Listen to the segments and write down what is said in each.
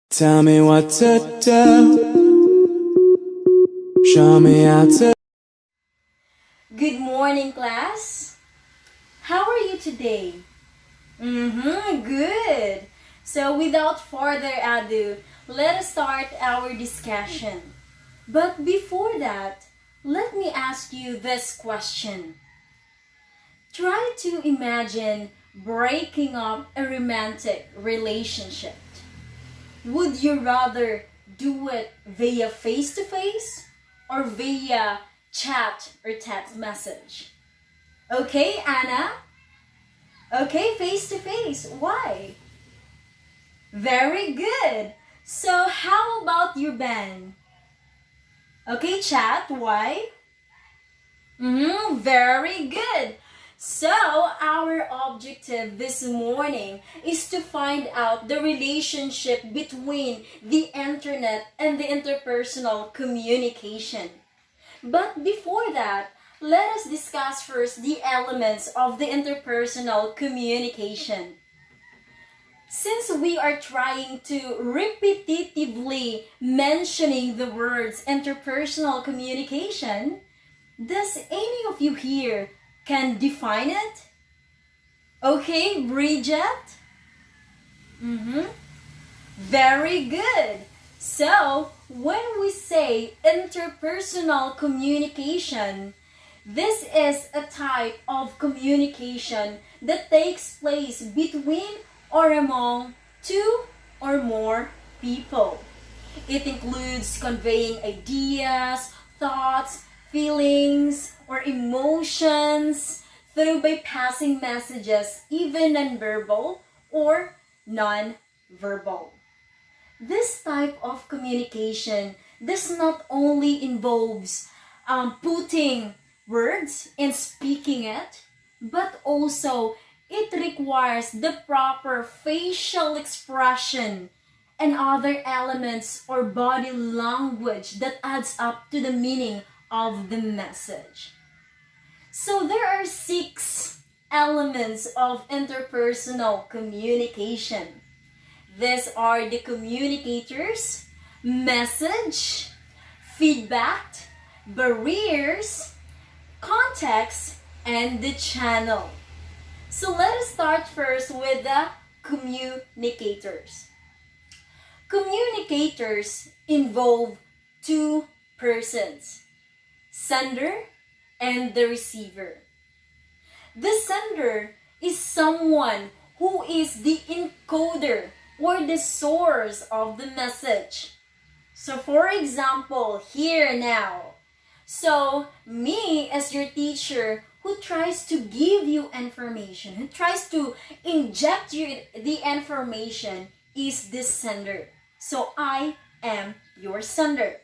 Tell me what to do. Show me how to. Good morning, class. How are you today? Good. So without further ado, let us start our discussion. But before that, let me ask you this question. Try to imagine breaking up a romantic relationship. Would you rather do it via face-to-face or via chat or text message? Okay, Anna? Okay, face-to-face. Why? Very good. So how about you, Ben? Okay, chat. Why? Very good. So, our objective this morning is to find out the relationship between the internet and the interpersonal communication. But before that, let us discuss first the elements of the interpersonal communication. Since we are trying to repetitively mentioning the words interpersonal communication, does any of you here can define it? Okay, Bridget? Very good. So, when we say interpersonal communication, this is a type of communication that takes place between or among two or more people. It includes conveying ideas, thoughts, feelings, or emotions through bypassing messages, even non-verbal or non-verbal. This type of communication does not only involves putting words and speaking it, but also it requires the proper facial expression and other elements or body language that adds up to the meaning of the message. So there are 6 elements of interpersonal communication. These are the communicators, message, feedback, barriers, context, and the channel. So let us start first with the communicators. Communicators involve 2 persons, sender and the receiver. The sender is someone who is the encoder or the source of the message. So for example, here now. So me as your teacher who tries to give you information, who tries to inject you the information is the sender. So I am your sender.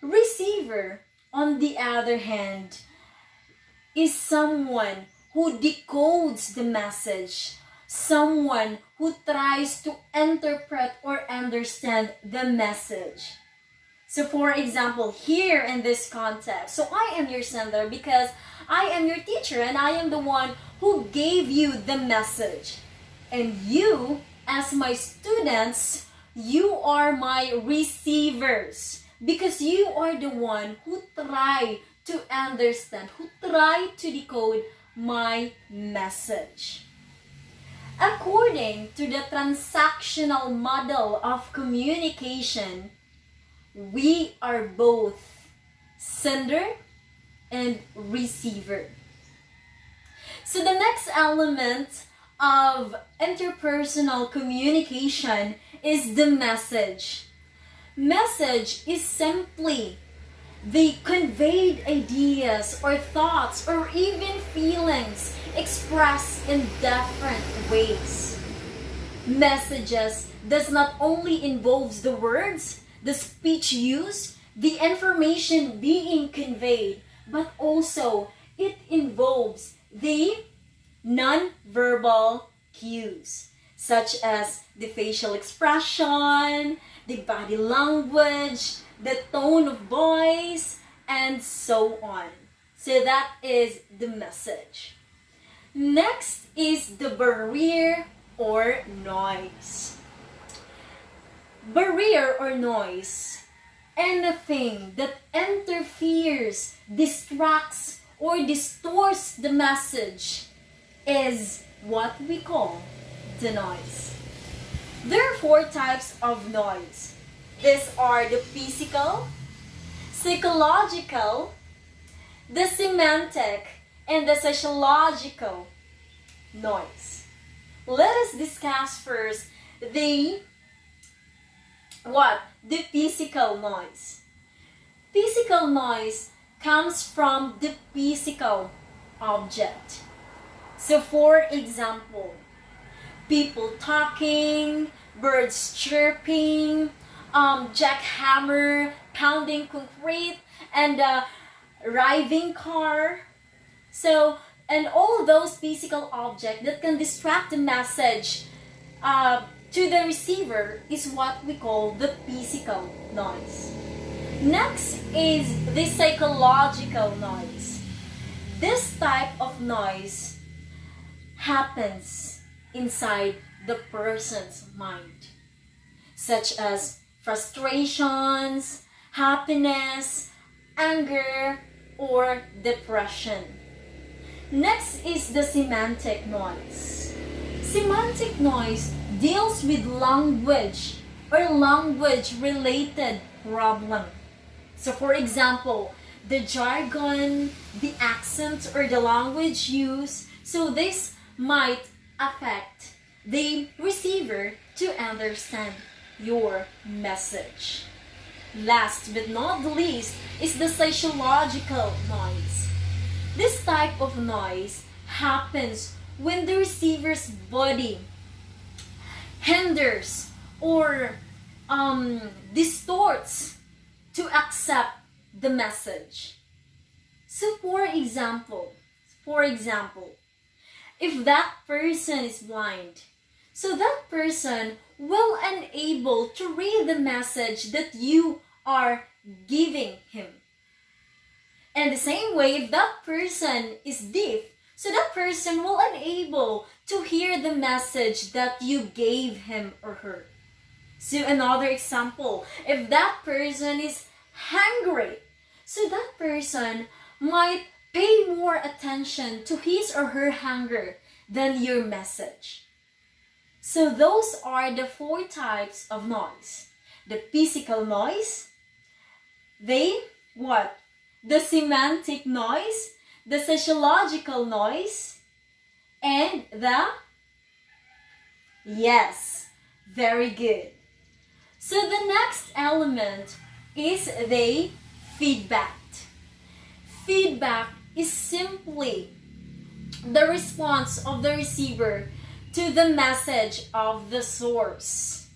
Receiver, on the other hand, is someone who decodes the message, someone who tries to interpret or understand the message. So for example, here in this context, so I am your sender because I am your teacher and I am the one who gave you the message. And you, as my students, you are my receivers because you are the one who try to understand, who try to decode my message. According to the transactional model of communication, we are both sender and receiver. So the next element of interpersonal communication is the message. Message is simply the conveyed ideas or thoughts or even feelings expressed in different ways. Messages does not only involves the words, the speech used, the information being conveyed, but also it involves the non-verbal cues, such as the facial expression, the body language, the tone of voice, and so on. So that is the message. Next is the barrier or noise. barrier or noise, anything that interferes, distracts, or distorts the message is what we call the noise. There are four types of noise. These are the physical, psychological, the semantic, and the sociological noise. Let us discuss first the physical noise. Physical noise comes from the physical object. So for example, people talking, birds chirping, jackhammer pounding concrete, and a driving car. So, and all those physical objects that can distract the message to the receiver is what we call the physical noise. Next is the psychological noise. This type of noise happens inside the person's mind, such as frustrations, happiness, anger, or depression. Next is the semantic noise. Semantic noise deals with language or language-related problem. So for example, the jargon, the accent, or the language used, so this might affect the receiver to understand your message. Last but not the least is the sociological noise. This type of noise happens when the receiver's body hinders or distorts to accept the message. So for example, if that person is blind, so that person will unable to read the message that you are giving him. And the same way, if that person is deaf, so that person will unable to hear the message that you gave him or her. So another example, if that person is hungry, so that person might pay more attention to his or her hunger than your message. So those are the four types of noise. The physical noise, the semantic noise, the sociological noise, and yes, very good. So the next element is the feedback. Feedback is simply the response of the receiver to the message of the source.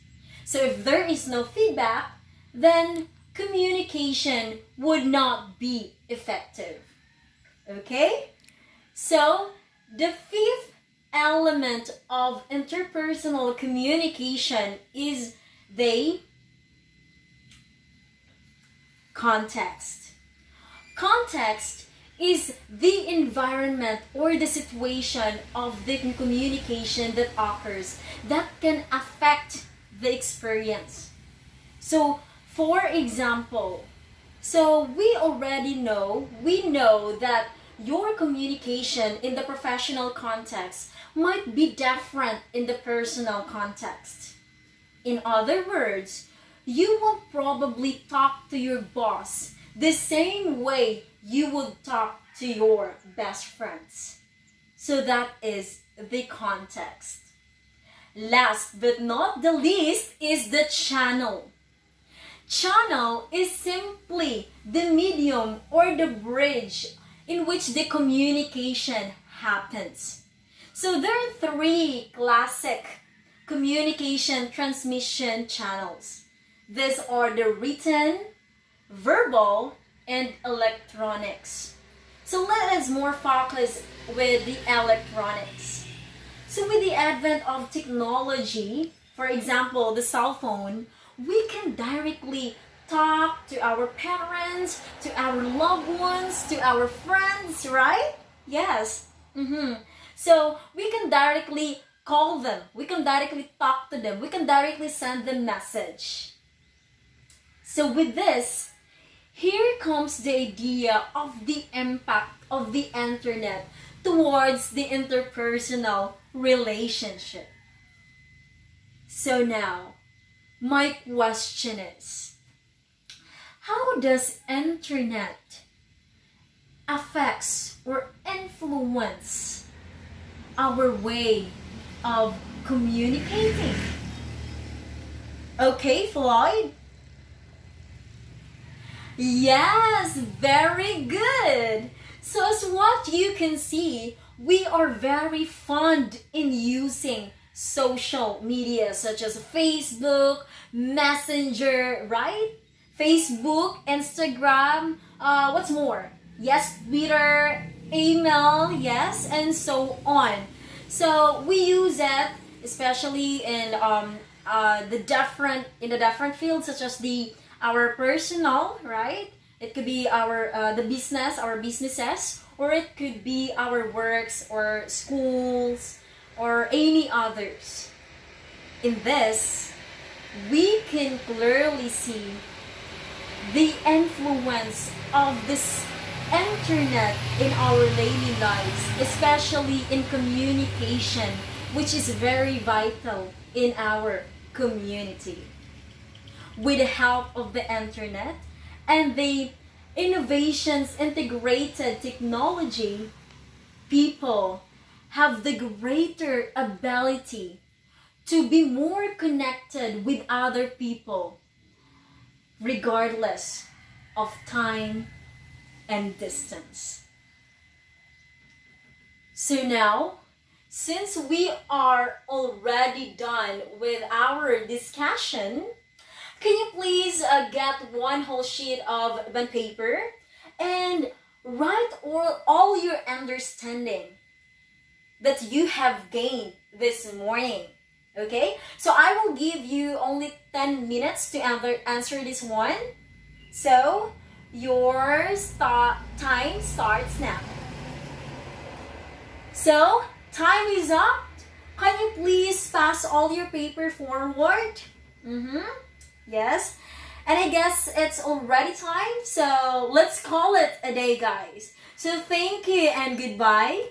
So if there is no feedback, then communication would not be effective. Okay? So the fifth element of interpersonal communication is the context. Context is the environment or the situation of the communication that occurs that can affect the experience. So, for example, we know that your communication in the professional context might be different in the personal context. In other words, you will probably talk to your boss the same way you would talk to your best friends. So that is the context. Last but not the least is the channel. Channel is simply the medium or the bridge in which the communication happens. So there are three classic communication transmission channels. These are the written, verbal, and electronics. So let us more focus with the electronics. So with the advent of technology, for example, the cell phone, we can directly talk to our parents, to our loved ones, to our friends, right? Yes. So we can directly call them. We can directly talk to them. We can directly send them message. So with this, here comes the idea of the impact of the internet towards the interpersonal relationship. So now, my question is, how does internet affects or influence our way of communicating? Okay, Floyd? Yes, very good. So as what you can see, we are very fond in using social media such as Facebook, Messenger, right? Facebook, Instagram, what's more? Yes, Twitter, email, yes, and so on. So we use it especially in the different fields such as our personal, right? It could be our businesses, or it could be our works or schools or any others. In this, we can clearly see the influence of this internet in our daily lives, especially in communication, which is very vital in our community. With the help of the internet and the innovations integrated technology, people have the greater ability to be more connected with other people regardless of time and distance. So now, since we are already done with our discussion, can you please get one whole sheet of bond paper and write all your understanding that you have gained this morning? Okay? So I will give you only 10 minutes to answer this one. So your time starts now. So time is up. Can you please pass all your paper forward? Yes. And I guess it's already time. So let's call it a day, guys. So thank you and goodbye.